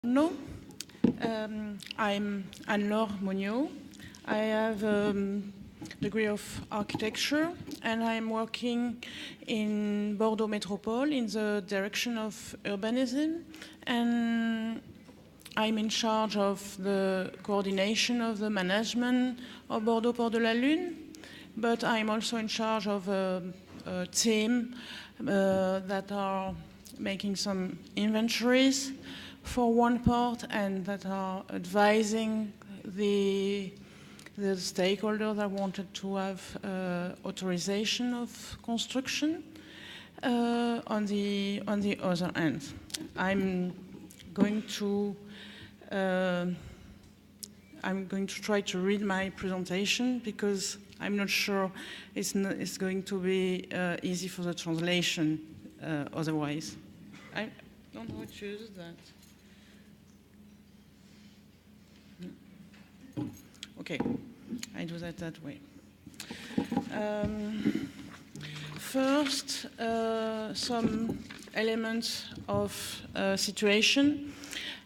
No, I'm Anne-Laure Moniot. I have a degree of architecture, and I'm working in Bordeaux Metropole in the direction of urbanism, and I'm in charge of the coordination of the management of Bordeaux Port de la Lune, but I'm also in charge of a team that are making some inventories for one part and that are advising the stakeholders that wanted to have authorization of construction on the other end. I'm going to try to read my presentation because I'm not sure it's going to be easy for the translation otherwise. I don't know how to use that. Okay, I do that way. First, some elements of situation.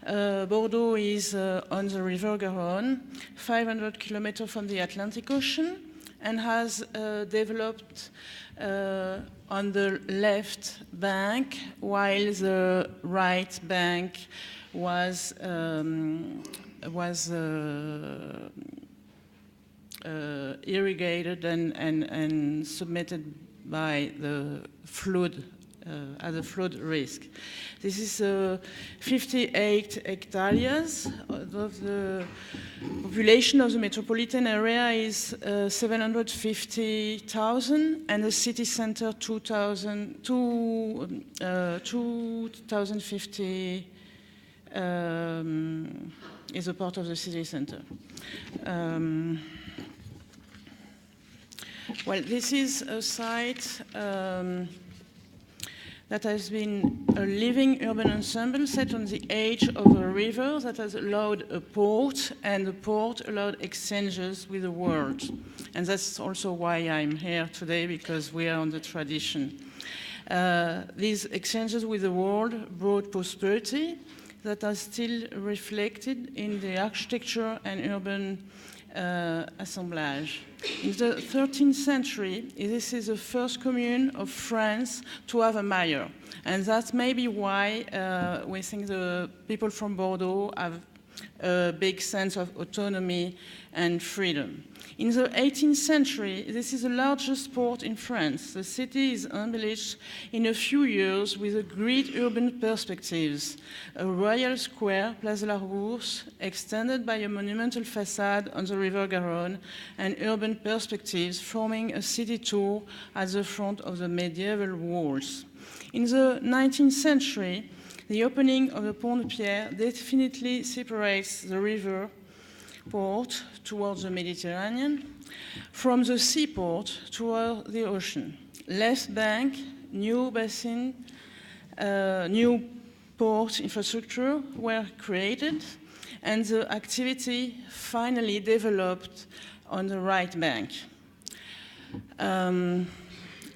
Bordeaux is on the River Garonne, 500 kilometers from the Atlantic Ocean, and has developed on the left bank, while the right bank was irrigated and submitted by the flood, as a flood risk. This is 58 hectares. Of the population of the metropolitan area is 750,000, and the city center 2,050 is a part of the city center. Well, this is a site that has been a living urban ensemble set on the edge of a river that has allowed a port, and the port allowed exchanges with the world. And that's also why I'm here today, because we are on the tradition. These exchanges with the world brought prosperity that are still reflected in the architecture and urban assemblage. In the 13th century, this is the first commune of France to have a mayor. And that's maybe why we think the people from Bordeaux have a big sense of autonomy and freedom. In the 18th century, this is the largest port in France. The city is embellished in a few years with a great urban perspectives. A royal square, Place de la Bourse, extended by a monumental facade on the River Garonne, and urban perspectives forming a city tour at the front of the medieval walls. In the 19th century, the opening of the Pont de Pierre definitely separates the river port towards the Mediterranean from the seaport toward the ocean. Left bank, new basin, new port infrastructure were created, and the activity finally developed on the right bank.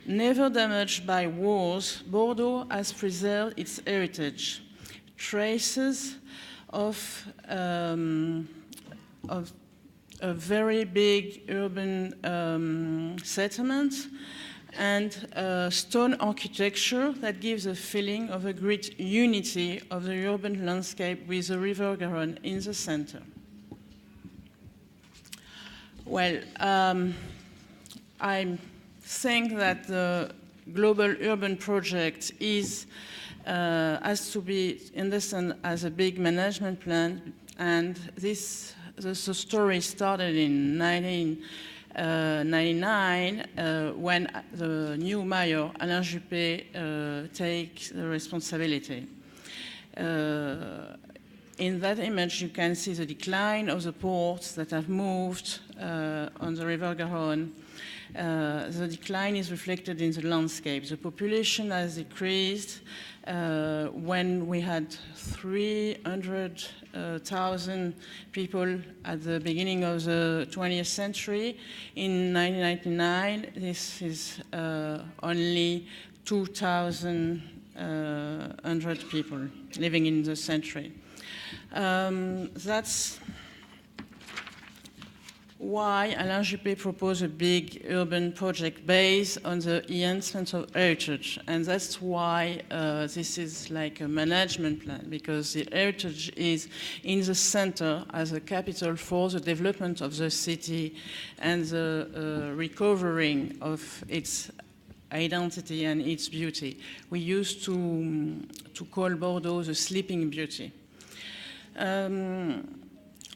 Never damaged by wars, Bordeaux has preserved its heritage. Traces of a very big urban settlement and stone architecture that gives a feeling of a great unity of the urban landscape with the River Garonne in the center. Well, I think that the global urban project has to be understood as a big management plan, and the story started in 1999 when the new mayor, Alain Juppé, takes the responsibility. In that image, you can see the decline of the ports that have moved on the River Garonne. The decline is reflected in the landscape. The population has decreased when we had 300,000 people at the beginning of the 20th century. In 1999, this is only 2,100 people living in the century. That's why Alain Juppé proposed a big urban project based on the enhancement of heritage. And that's why this is like a management plan, because the heritage is in the center as a capital for the development of the city and the recovering of its identity and its beauty. We used to call Bordeaux the sleeping beauty.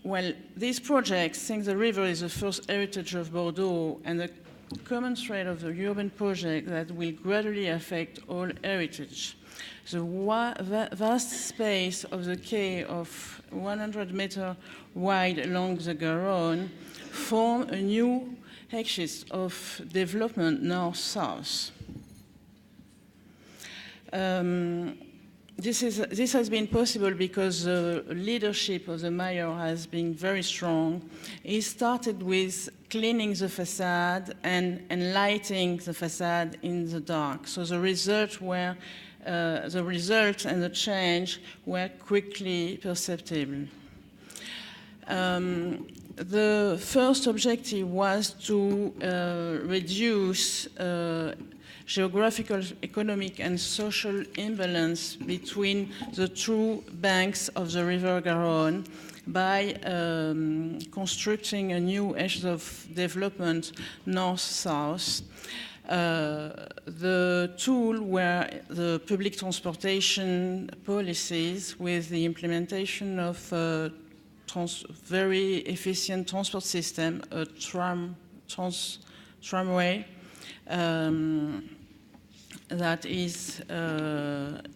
Well, this project thinks the river is the first heritage of Bordeaux and the common thread of the urban project that will gradually affect all heritage. The vast space of the quay of 100 meters wide along the Garonne form a new axis of development north-south. This has been possible because the leadership of the mayor has been very strong. He started with cleaning the facade and lighting the facade in the dark. So the result and the change were quickly perceptible. The first objective was to reduce geographical, economic, and social imbalance between the two banks of the river Garonne by constructing a new edge of development north-south. The tool were the public transportation policies with the implementation of very efficient transport system, a tramway, that is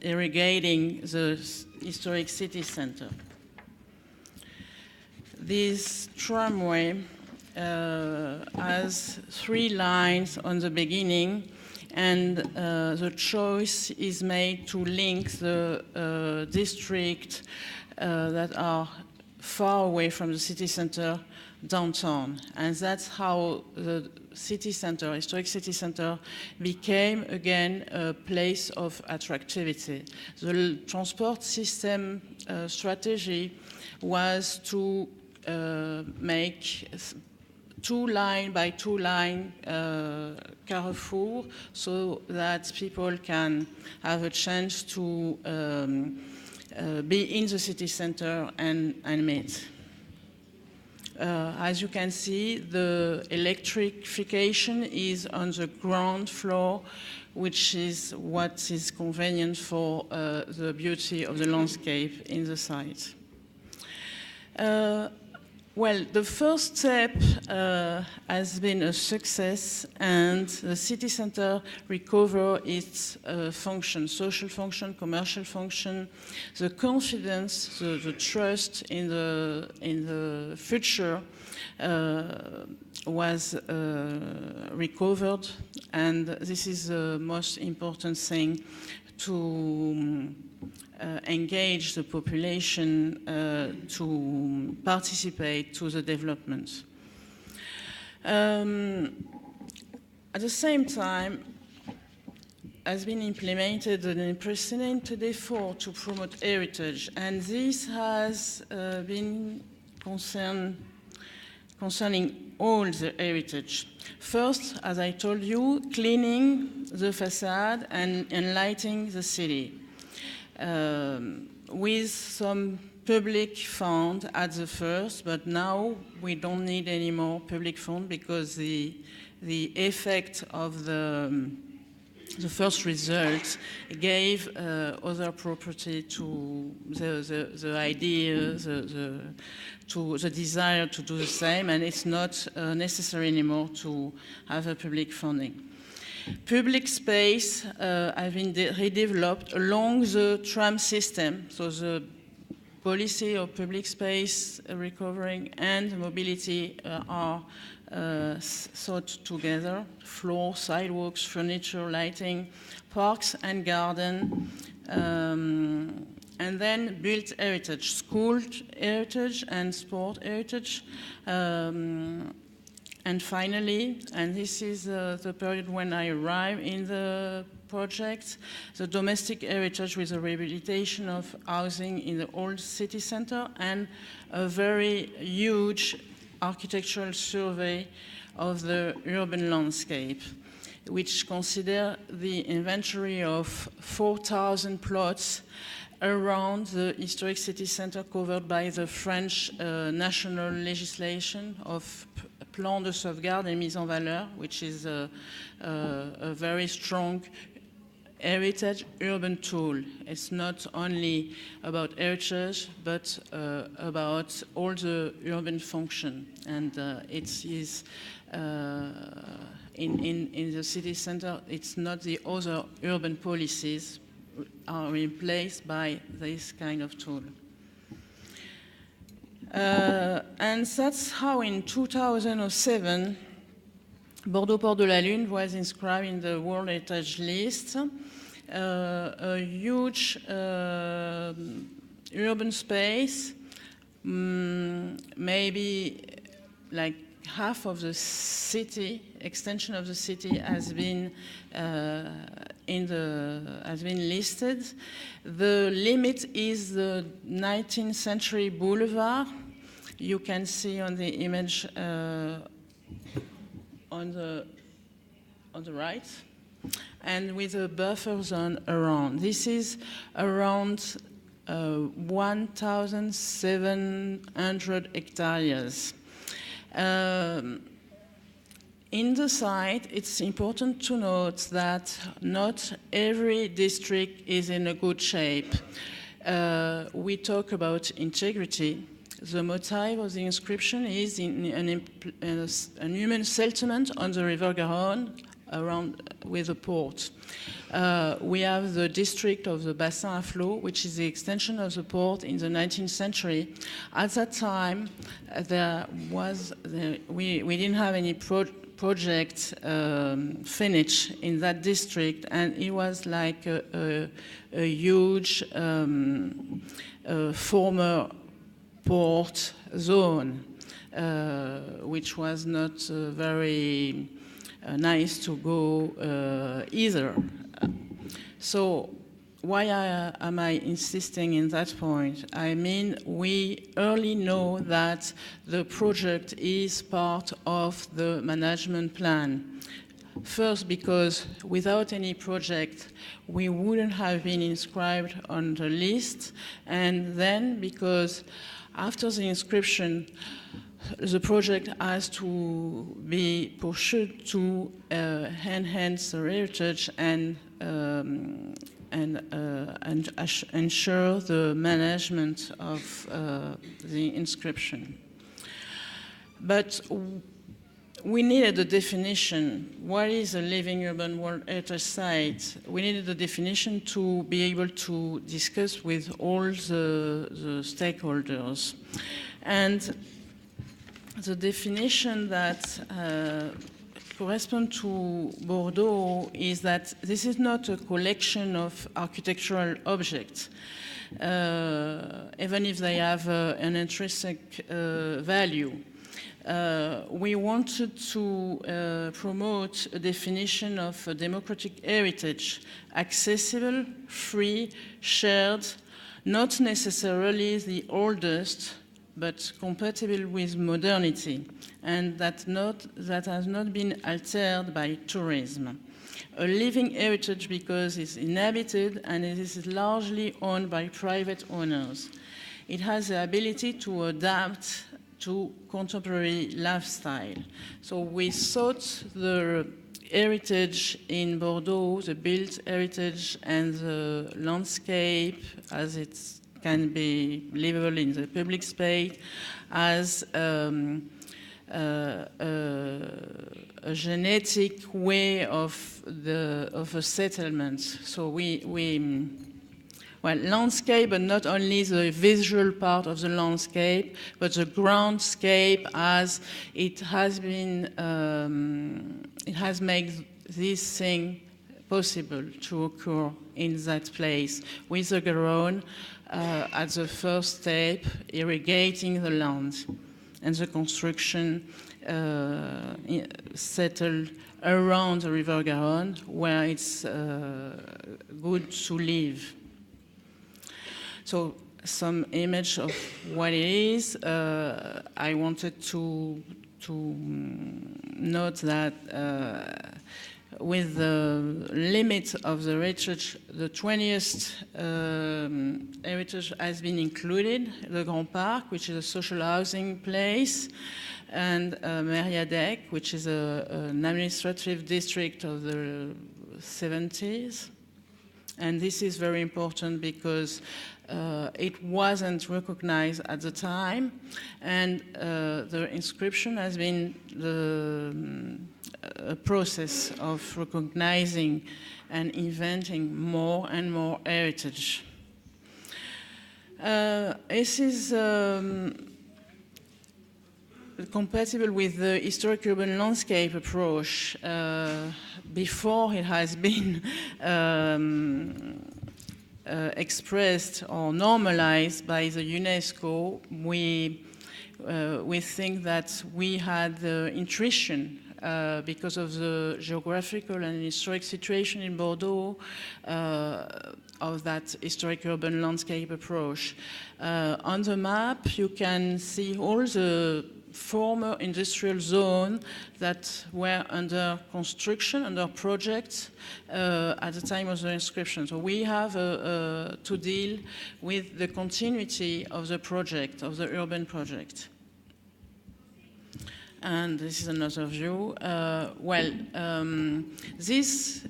irrigating the historic city center. This tramway has 3 lines on the beginning, and the choice is made to link the district that are far away from the city center downtown. And that's how the city center, historic city center, became again a place of attractivity. The transport system strategy was to make 2 line by 2 line carrefour so that people can have a chance to be in the city center and meet. As you can see, the electrification is on the ground floor, which is what is convenient for the beauty of the landscape in the site. Well, the first step has been a success, and the city center recovered its function, social function, commercial function. The confidence, the trust in the future was recovered, and this is the most important thing to engage the population to participate to the development. At the same time, has been implemented an unprecedented effort to promote heritage, and this has been concerning all the heritage. First, as I told you, cleaning the facade and lighting the city. With some public fund at the first, but now we don't need any more public fund because the effect of the first results gave other property to the idea, the desire to do the same, and it's not necessary anymore to have a public funding. Public space has been redeveloped along the tram system, so the policy of public space recovering and mobility are thought together: floor, sidewalks, furniture, lighting, parks and garden, and then built heritage, school heritage and sport heritage, And finally, and this is the period when I arrived in the project, the domestic heritage with the rehabilitation of housing in the old city center and a very huge architectural survey of the urban landscape, which consider the inventory of 4,000 plots around the historic city center covered by the French national legislation of Plan de sauvegarde et mise en valeur, which is a very strong heritage urban tool. It's not only about heritage, but about all the urban function. And it is in the city center, it's not the other urban policies are replaced by this kind of tool. And that's how in 2007, Bordeaux Port de la Lune was inscribed in the World Heritage List. A huge urban space, maybe like half of the city, extension of the city has been listed. The limit is the 19th century boulevard. You can see on the image on the right, and with a buffer zone around. This is around 1,700 hectares. In the site, it's important to note that not every district is in a good shape. We talk about integrity. The motif of the inscription is in an human settlement on the River Garonne around with a port. We have the district of the Bassin à Flot, which is the extension of the port in the 19th century. At that time, we didn't have any project finished in that district, and it was like a huge former port zone, which was not very nice to go either. So why am I insisting in that point? I mean, we early know that the project is part of the management plan. First, because without any project, we wouldn't have been inscribed on the list, and then because after the inscription, the project has to be pursued to enhance the heritage and ensure the management of the inscription. But we needed a definition. What is a living urban World Heritage Site? We needed a definition to be able to discuss with all the stakeholders. And the definition that corresponds to Bordeaux is that this is not a collection of architectural objects, even if they have an intrinsic value. We wanted to promote a definition of a democratic heritage, accessible, free, shared, not necessarily the oldest, but compatible with modernity, and that has not been altered by tourism. A living heritage because it's inhabited and it is largely owned by private owners. It has the ability to adapt to contemporary lifestyle. So we sought the heritage in Bordeaux, the built heritage and the landscape as it can be livable in the public space, as a genetic way of a settlement. So landscape, but not only the visual part of the landscape, but the groundscape as it has been, it has made this thing possible to occur in that place with the Garonne at the first step, irrigating the land, and the construction settled around the River Garonne, where it's good to live. So some image of what it is. I wanted to note that with the limit of the heritage, the 20th heritage has been included, the Grand Parc, which is a social housing place, and Mériadeck, which is an administrative district of the 70s. And this is very important because it wasn't recognized at the time, and the inscription has been a process of recognizing and inventing more and more heritage. This is compatible with the historic urban landscape approach. Before it has been expressed or normalized by the UNESCO, we think that we had the intuition because of the geographical and historic situation in Bordeaux of that historic urban landscape approach. On the map, you can see all the former industrial zone that were under construction, under project at the time of the inscription. So we have to deal with the continuity of the project, of the urban project. And this is another view. This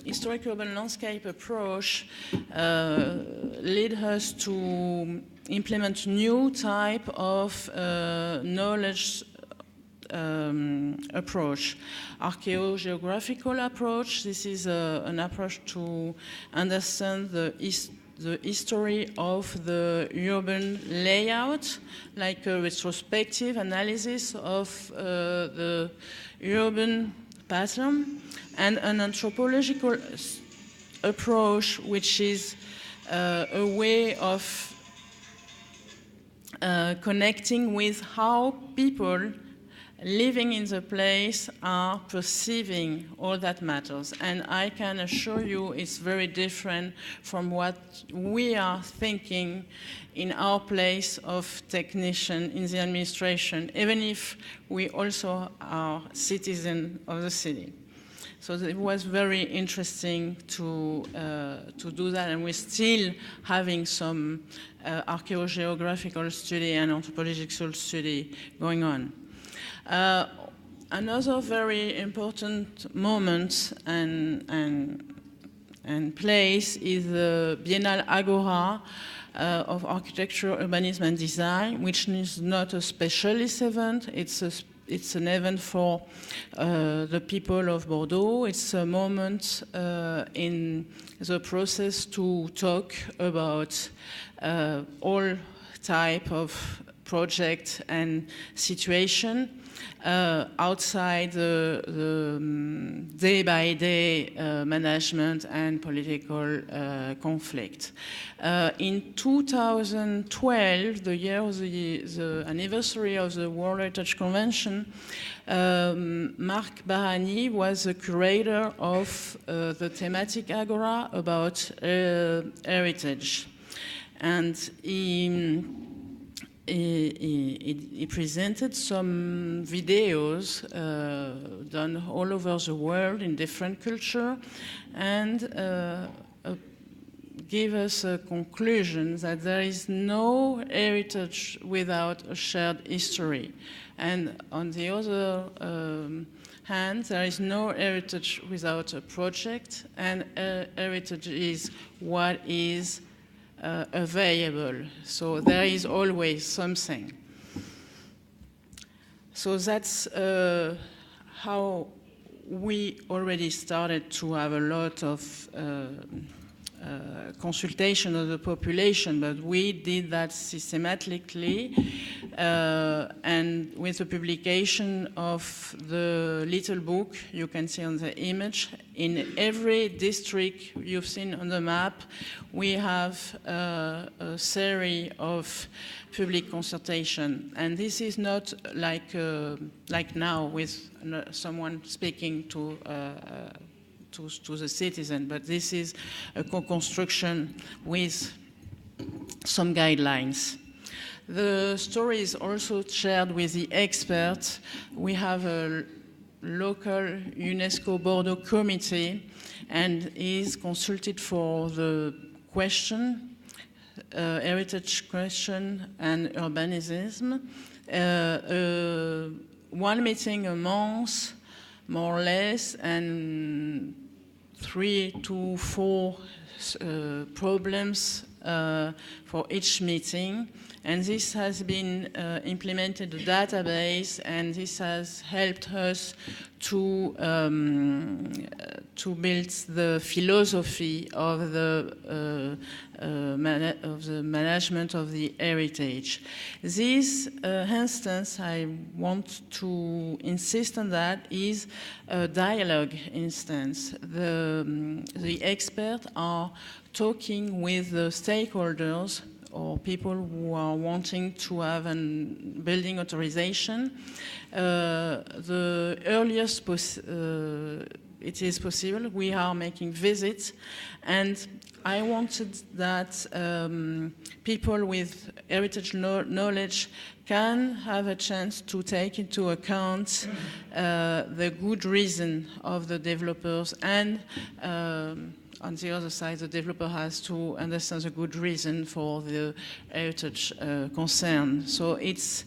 historic urban landscape approach led us to implement new type of knowledge approach. Archaeogeographical approach. This is an approach to understand the history of the urban layout, like a retrospective analysis of the urban pattern, and an anthropological approach, which is a way of connecting with how people living in the place are perceiving all that matters. And I can assure you it's very different from what we are thinking in our place of technician in the administration, even if we also are citizens of the city. So it was very interesting to do that, and we're still having some archaeogeographical study and anthropological study going on. Another very important moment and place is the Biennale Agora of Architecture, Urbanism and Design, which is not a specialist event. It's an event for the people of Bordeaux. It's a moment in the process to talk about all type of project and situation outside the day-by-day management and political conflict. In 2012, the year of the anniversary of the World Heritage Convention, Marc Barani was the curator of the thematic agora about heritage. And he presented some videos done all over the world in different cultures, and gave us a conclusion that there is no heritage without a shared history. And on the other hand, there is no heritage without a project, and heritage is what is available. So there is always something. So that's how we already started to have a lot of consultation of the population, but we did that systematically, and with the publication of the little book you can see on the image. In every district you've seen on the map, we have a series of public consultation, and this is not like now with someone speaking to the citizen, but this is a co-construction with some guidelines. The story is also shared with the experts. We have a local UNESCO Bordeaux committee and is consulted for the question, heritage question and urbanism. One meeting a month, more or less, and 3 to 4 problems for each meeting. And this has been implemented a database, and this has helped us to build the philosophy of the management of the heritage. This instance, I want to insist on that, is a dialogue instance. The experts are talking with the stakeholders or people who are wanting to have a building authorization. The earliest it is possible, we are making visits, and I wanted that people with heritage knowledge can have a chance to take into account the good reason of the developers, and on the other side, the developer has to understand the good reason for the heritage concern. So it's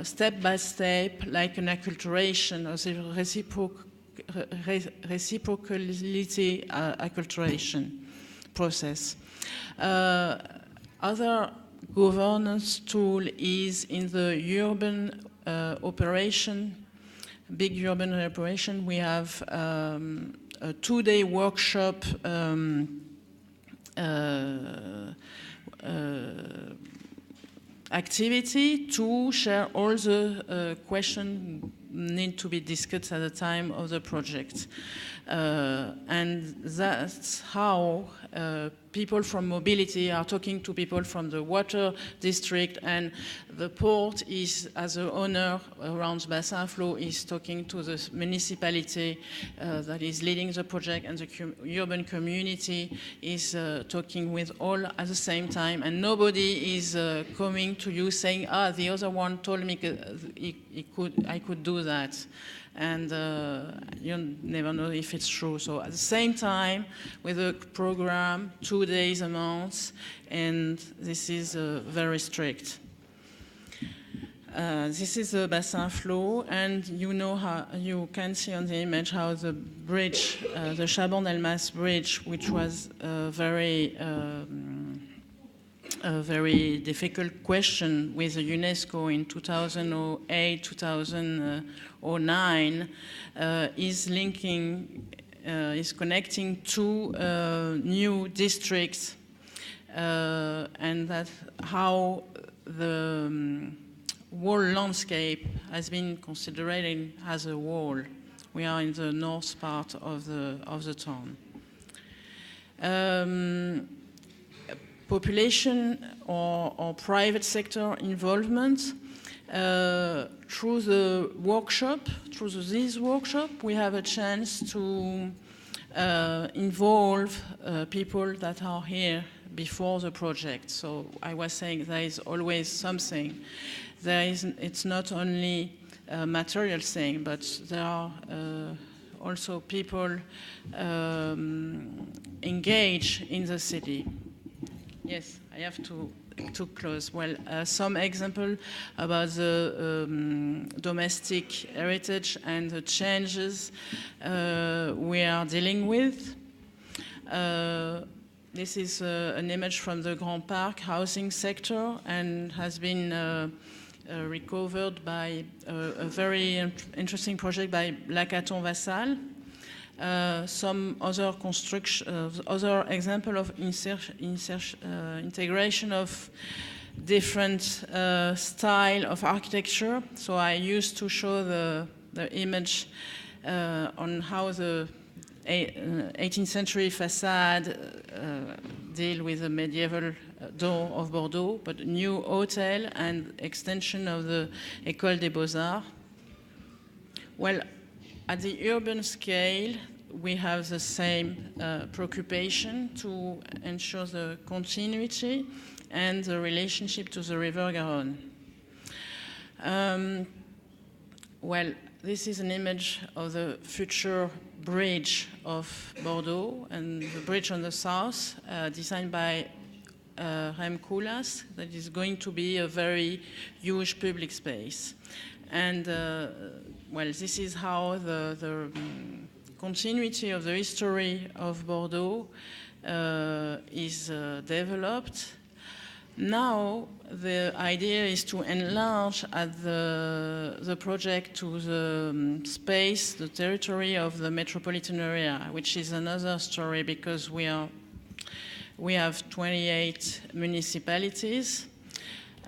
step by step, like an acculturation, or the reciprocality acculturation process. Other governance tool is in the urban operation, big urban operation. We have a 2-day workshop activity to share all the questions need to be discussed at the time of the project. And that's how people from mobility are talking to people from the water district, and the port is, as an owner around Bassin Flow, is talking to the municipality that is leading the project, and the urban community is talking with all at the same time, and nobody is coming to you saying, the other one told me I could do that. And you never know if it's true. So at the same time, with a program, 2 days a month, and this is very strict. This is the Bassin Flow, and you know how you can see on the image how the bridge, the Chabon-Delmas bridge, which was a very difficult question with the UNESCO in 2008, 2009, is connecting two new districts, and that how the whole landscape has been considered as a whole. We are in the north part of the town. Population or private sector involvement through the workshop, through this workshop, we have a chance to involve people that are here before the project. So I was saying there is always something. It's not only a material thing, but there are also people engaged in the city. Yes, I have to close. Well, some example about the domestic heritage and the changes we are dealing with. This is an image from the Grand Park housing sector, and has been recovered by a very interesting project by Lacaton Vassal. some other other example of integration of different style of architecture. So I used to show the image on how the 18th century facade deal with the medieval door of Bordeaux, but new hotel and extension of the École des Beaux-Arts. Well, at the urban scale, we have the same preoccupation to ensure the continuity and the relationship to the River Garonne. Well, this is an image of the future bridge of Bordeaux, and the bridge on the south, designed by Rem Koolhaas, that is going to be a very huge public space. And well, this is how the continuity of the history of Bordeaux is developed. Now, the idea is to enlarge at the project to the space, the territory of the metropolitan area, which is another story because we have 28 municipalities.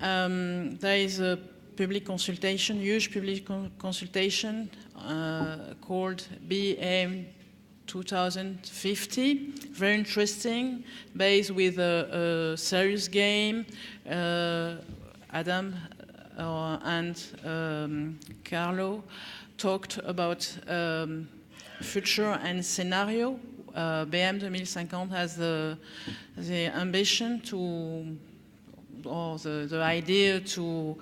There is a public consultation, huge public consultation called BM 2050, very interesting, based with a serious game. Adam and Carlo talked about future and scenario. BM 2050 has the ambition to, or the idea to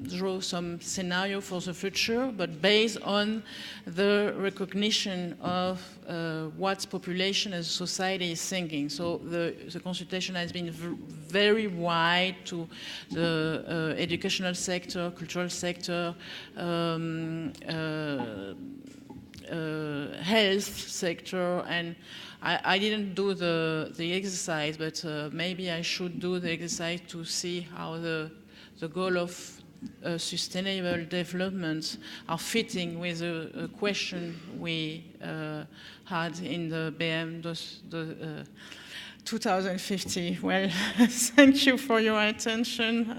draw some scenario for the future, but based on the recognition of what population and society is thinking. So the consultation has been very wide to the educational sector, cultural sector, health sector, and I didn't do the exercise, but maybe I should do the exercise to see how the goal of sustainable development are fitting with a question we had in the BM 2050. Well, thank you for your attention.